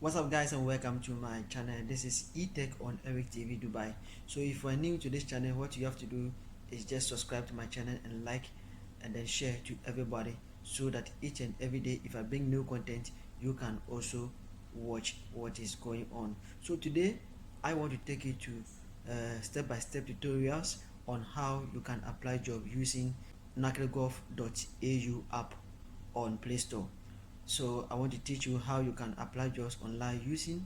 What's up guys, and welcome to my channel. This is eTech on Eric TV Dubai. So if you are new to this channel, what you have to do is just subscribe to my channel and like and then share to everybody, so that each and every day if I bring new content, you can also watch what is going on. So today I want to take you to step-by-step tutorials on how you can apply job using Naukrigulf.ae app on Play Store. So I want to teach you how you can apply jobs online using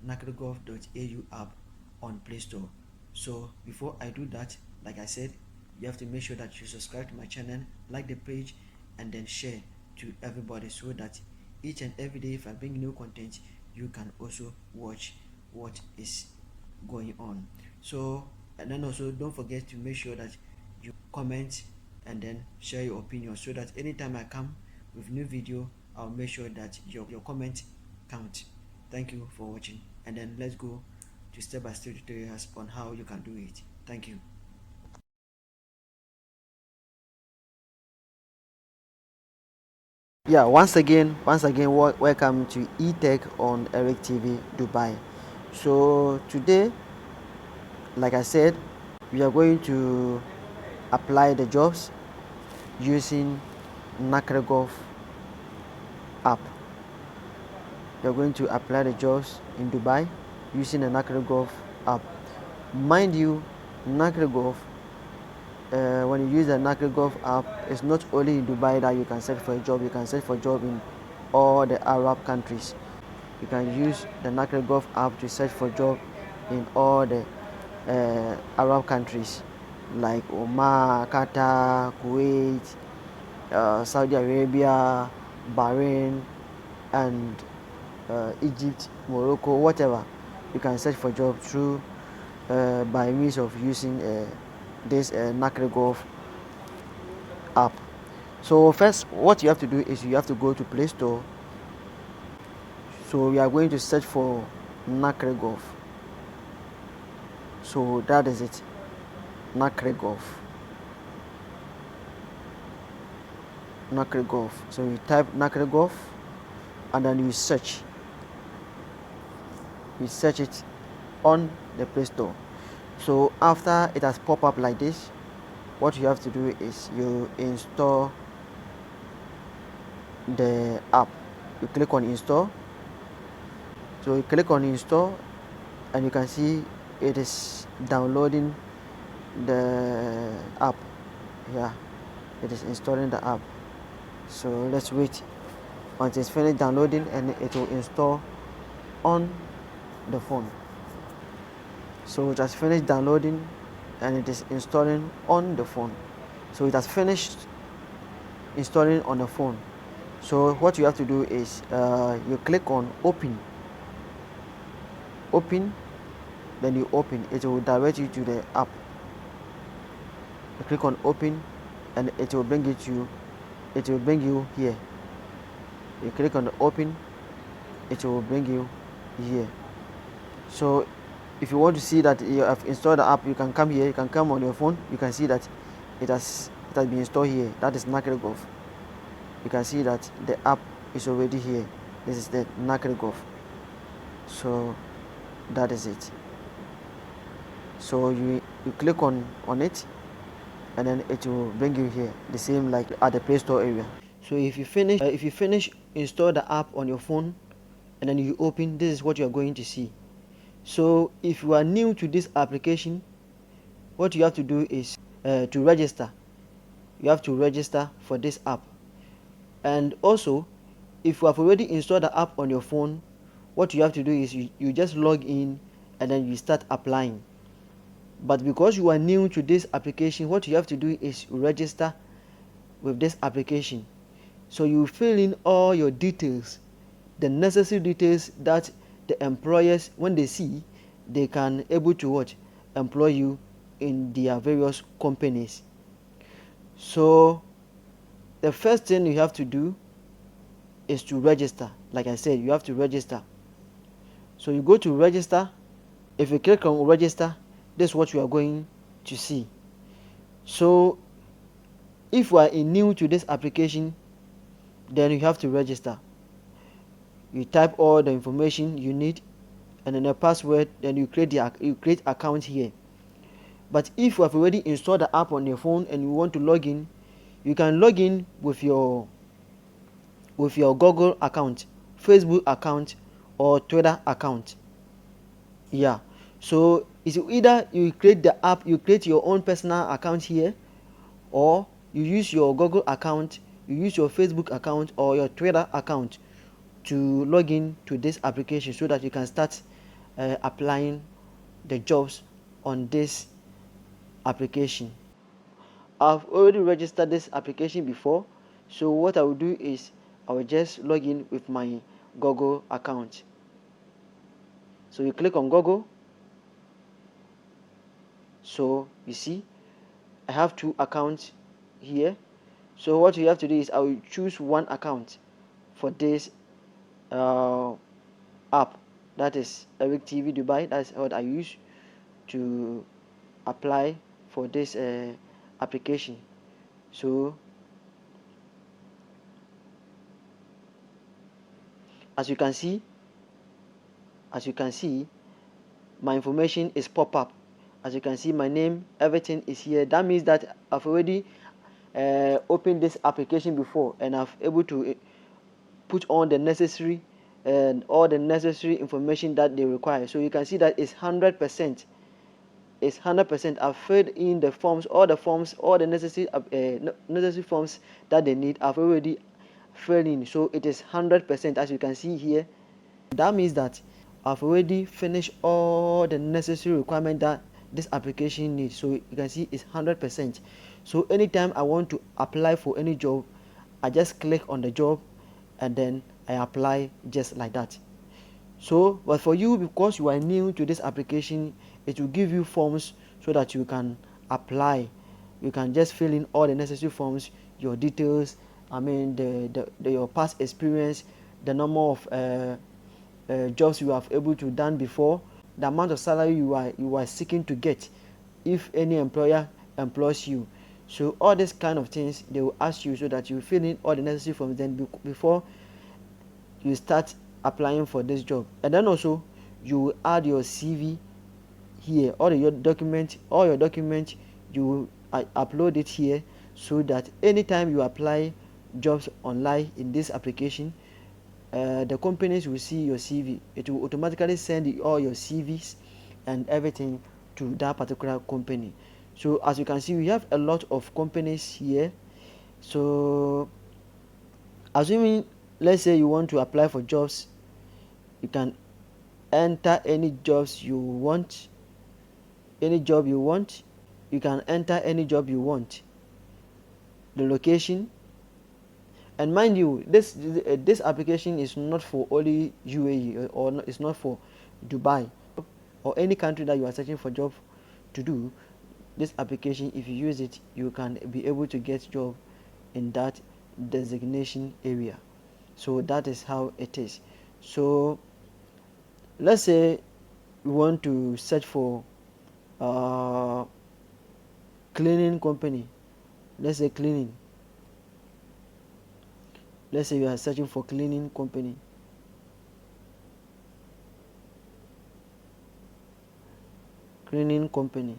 Naukrigulf.ae app on Play Store. So before I do that, like I said, you have to make sure that you subscribe to my channel, like the page, and then share to everybody, so that each and every day if I bring new content, you can also watch what is going on. So, and then also don't forget to make sure that you comment and then share your opinion, so that anytime I come with new video, I'll make sure that your comment count. Thank you for watching, and then let's go to step-by-step tutorials on how you can do it. Thank you. Yeah, once again, welcome to eTech on Eric TV Dubai. So today, like I said, we are going to apply the jobs using Naukrigulf app. We are going to apply the jobs in Dubai using the Naukrigulf app. Mind you, Naukrigulf, when you use the Naukrigulf app, it's not only in Dubai that you can search for a job. You can search for a job in all the Arab countries. You can use the Naukrigulf app to search for job in all the Arab countries like Oman, Qatar, Kuwait, Saudi Arabia, Bahrain, and Egypt, Morocco, whatever. You can search for job through by means of using this Naukrigulf app. So first, what you have to do is you have to go to Play Store. So we are going to search for Naukrigulf. So that is it, Naukrigulf. So you type Naukrigulf and then you search. You search it on the Play Store. So after it has popped up like this, what you have to do is you install the app. You click on install. So you click on install and you can see it is downloading the app. Yeah, it is installing the app. So let's wait until it's finished downloading, and it will install on the phone. So it has finished downloading and it is installing on the phone. So it has finished installing on the phone. So what you have to do is you click on open, then you open. It will direct you to the app. You click on open and it will bring you here. You click on the open, it will bring you here. So if you want to see that you have installed the app, you can come here. You can come on your phone. You can see that it has been installed here. That is Naukrigulf. You can see that the app is already here. This is the Naukrigulf. So that is it. So you click on it, and then it will bring you here, the same like at the Play Store area. So if you finish install the app on your phone and then you open, this is what you are going to see. So if you are new to this application, what you have to do is to register. You have to register for this app. And also, if you have already installed the app on your phone, what you have to do is you just log in and then you start applying. But because you are new to this application, what you have to do is register with this application. So you fill in all your details, the necessary details that the employers, when they see, they can able to employ you in their various companies. So the first thing you have to do is to register. Like I said, you have to register. So you go to register. If you click on register, this is what you are going to see. So if you are new to this application, then you have to register. You type all the information you need, and then a password, then you create account here. But if you have already installed the app on your phone and you want to log in, you can log in with your Google account, Facebook account, or Twitter account. Yeah, so it's either you create the app, you create your own personal account here, or you use your Google account, you use your Facebook account or your Twitter account to log in to this application so that you can start applying the jobs on this application. I've already registered this application before, so what I will do is I will just log in with my Google account. So you click on Google. So you see I have two accounts here. So what you have to do is I will choose one account for this app, that is Eric TV Dubai. That's what I use to apply for this application. So as you can see my information is pop up. As you can see, my name, everything is here. That means that I've already opened this application before, and I've able to put on the necessary and all the necessary information that they require. So you can see that it's 100%. It's 100%. I've filled in the forms, all the necessary forms that they need. I've already filled in, so it is 100%. As you can see here, that means that I've already finished all the necessary requirement that this application needs. So you can see it's 100%. So anytime I want to apply for any job, I just click on the job and then I apply just like that. So but for you, because you are new to this application, it will give you forms so that you can apply. You can just fill in all the necessary forms, your details, I mean your past experience, the number of jobs you have able to done before, the amount of salary you are seeking to get if any employer employs you. So all these kind of things they will ask you so that you fill in all the necessary forms then before you start applying for this job. And then also you add your CV here, all your documents you upload it here so that anytime you apply jobs online in this application, the companies will see your CV. It will automatically send all your CVs and everything to that particular company. So as you can see, we have a lot of companies here. So assuming, let's say you want to apply for jobs, you can enter any jobs you want, you can enter any job you want, the location. And mind you, this application is not for only UAE, or it's not for Dubai or any country that you are searching for job to do. This application, if you use it, you can be able to get job in that designation area. So that is how it is. So let's say you want to search for cleaning company. Let's say cleaning. Let's say you are searching for cleaning company. Cleaning company.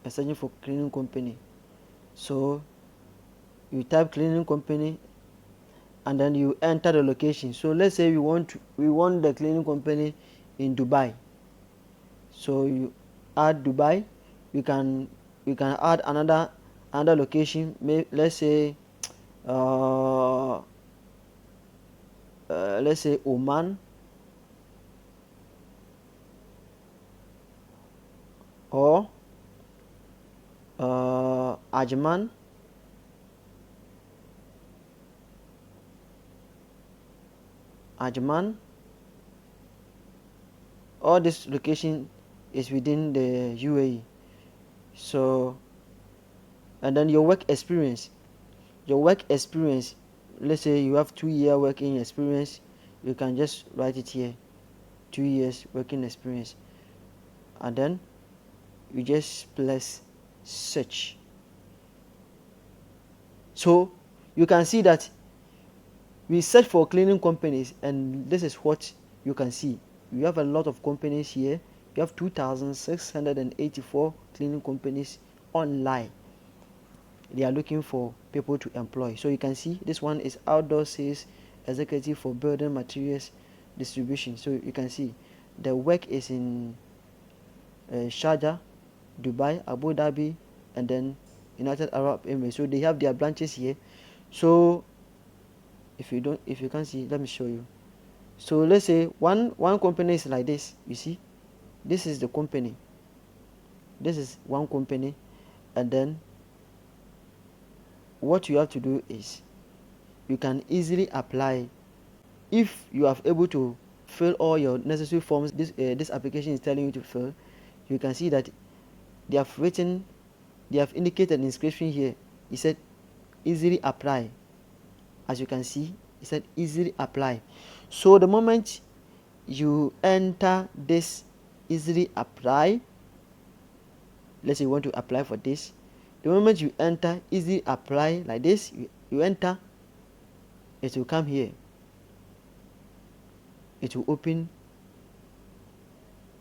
You're searching for cleaning company. So you type cleaning company and then you enter the location. So let's say we want the cleaning company in Dubai. So you add Dubai. You can add another location. Let's say Oman, or Ajman, all this location is within the UAE. So and then your work experience, let's say you have 2-year working experience, you can just write it here, 2 years working experience, and then you just press search. So you can see that We search for cleaning companies, and this is what you can see. We have a lot of companies here. You have 2,684 cleaning companies online. They are looking for people to employ. So you can see this one is outdoor sales executive for building materials distribution. So you can see the work is in Sharjah, Dubai, Abu Dhabi, and then United Arab Emirates. So they have their branches here. So if you can't see, let me show you. So let's say one company is like this. You see, this is the company. This is one company, and then what you have to do is you can easily apply if you are able to fill all your necessary forms this application is telling you to fill. You can see that they have indicated an inscription here. It said easily apply. As you can see, it said easily apply. So the moment you enter this easily apply, let's say you want to apply for this, the moment you enter easily apply like this, you enter, it will come here. It will open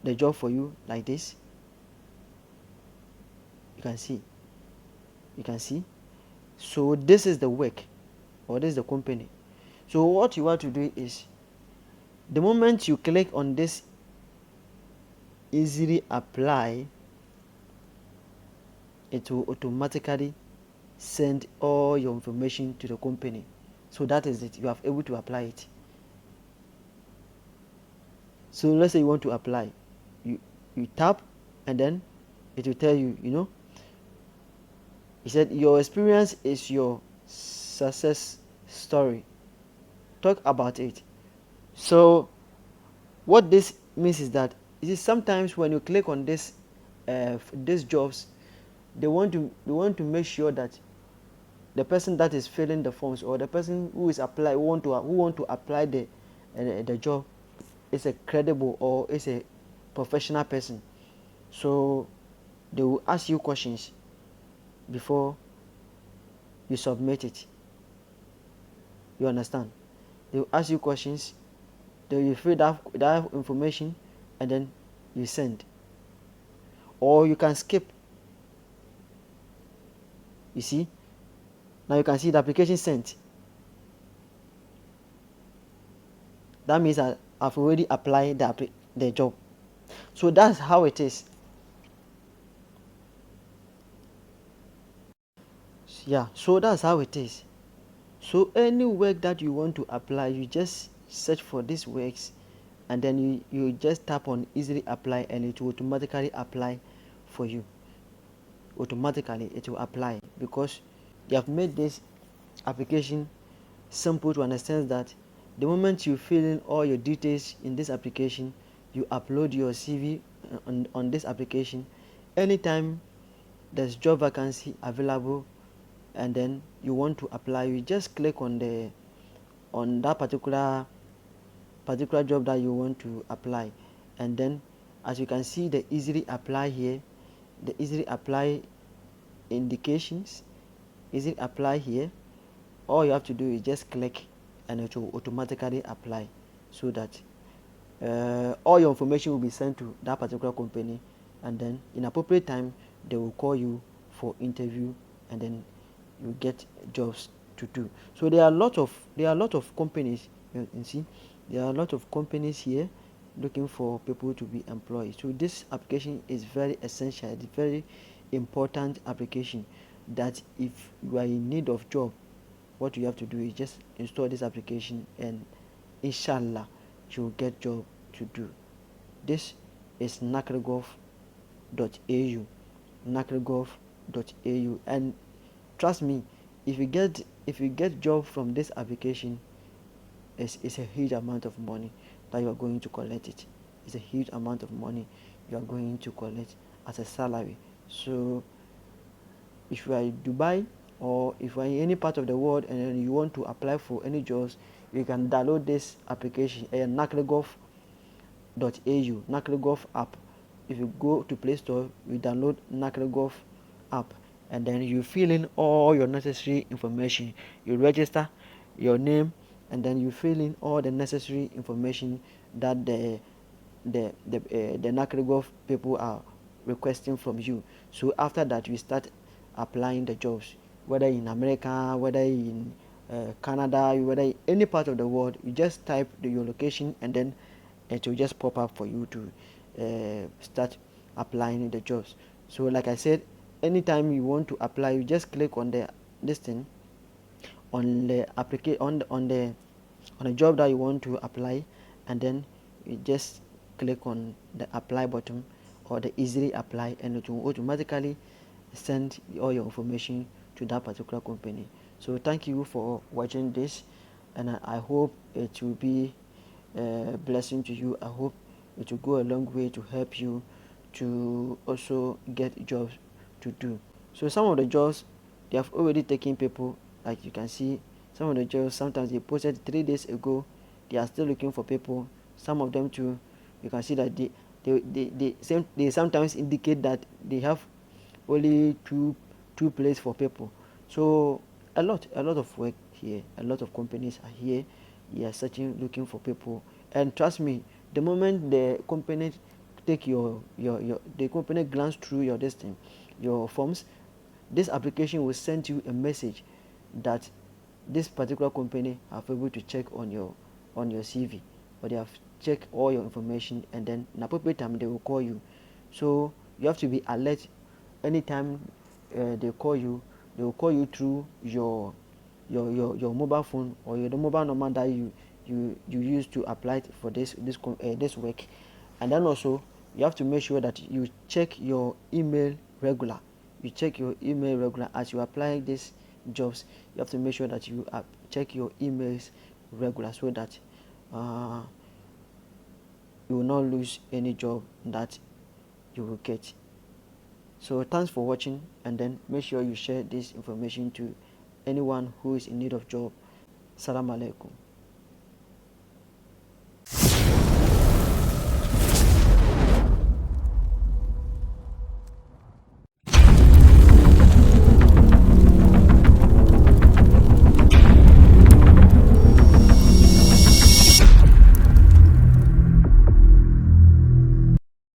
the job for you like this. You can see. So this is the work, or this is the company. So what you want to do is, the moment you click on this easily apply, it will automatically send all your information to the company. So that is it. You are able to apply it. So let's say you want to apply, you tap, and then it will tell you, it said your experience is your success story. Talk about it. So what this means is that sometimes when you click on these jobs, they want to make sure that the person that is filling the forms, or the person who is who want to apply the job, is a credible or is a professional person. So they will ask you questions before you submit it. You understand? They will ask you questions, they will fill that information, and then you send. Or you can skip. You see? Now you can see the application sent. That means I've already applied the job. So that's how it is. Yeah, so that's how it is. So any work that you want to apply, you just search for these works, and then you just tap on easily apply, and it will automatically apply for you. Automatically it will apply, because they have made this application simple to understand that the moment you fill in all your details in this application, you upload your CV on this application. Anytime there's job vacancy available and then you want to apply, you just click on that particular job that you want to apply, and then as you can see the easily apply here, the easily apply indications, easily apply here. All you have to do is just click, and it will automatically apply, so that all your information will be sent to that particular company, and then in appropriate time they will call you for interview, and then you get jobs to do. So there are a lot of companies. You can see there are a lot of companies here looking for people to be employed. So this application is very essential. It's very important application, that if you are in need of job, what you have to do is just install this application, and inshallah you will get job to do. This is Naukrigulf.ae. Naukrigulf.ae. And trust me, if you get job from this application, it's a huge amount of money that you are going to collect it. It's a huge amount of money you are going to collect as a salary. So if you are in Dubai, or if you are in any part of the world and you want to apply for any jobs, you can download this application, Naukrigulf.au, Naukrigulf app. If you go to Play Store, you download Naukrigulf app, and then you fill in all your necessary information. You register your name, and then you fill in all the necessary information that the Naukrigulf people are requesting from you. So after that, you start applying the jobs, whether in America, whether in Canada, whether in any part of the world. You just type your location, and then it will just pop up for you to start applying the jobs. So like I said, anytime you want to apply, you just click on the this thing, on the application, on the job that you want to apply, and then you just click on the apply button or the easily apply, and it will automatically send all your information to that particular company. So thank you for watching this, and I hope it will be a blessing to you. I hope it will go a long way to help you to also get jobs to do. So some of the jobs, they have already taken people, like you can see. Some of the jobs, sometimes they posted 3 days ago, they are still looking for people. Some of them too, you can see that they sometimes indicate that they have only two places for people. So a lot of work here, a lot of companies are here. They are searching, looking for people, and trust me, the moment the company take your the company glance through your destiny, your forms, this application will send you a message that this particular company have able to check on your CV, or they have checked all your information, and then in appropriate time they will call you. So you have to be alert anytime they call you. They will call you through your mobile phone, or the mobile number that you use to apply for this work. And then also you have to make sure that you check your email regular. You check your email regular as you apply these jobs. You have to make sure that you check your emails regular, so that you will not lose any job that you will get. So thanks for watching, and then make sure you share this information to anyone who is in need of job. Salam alaikum.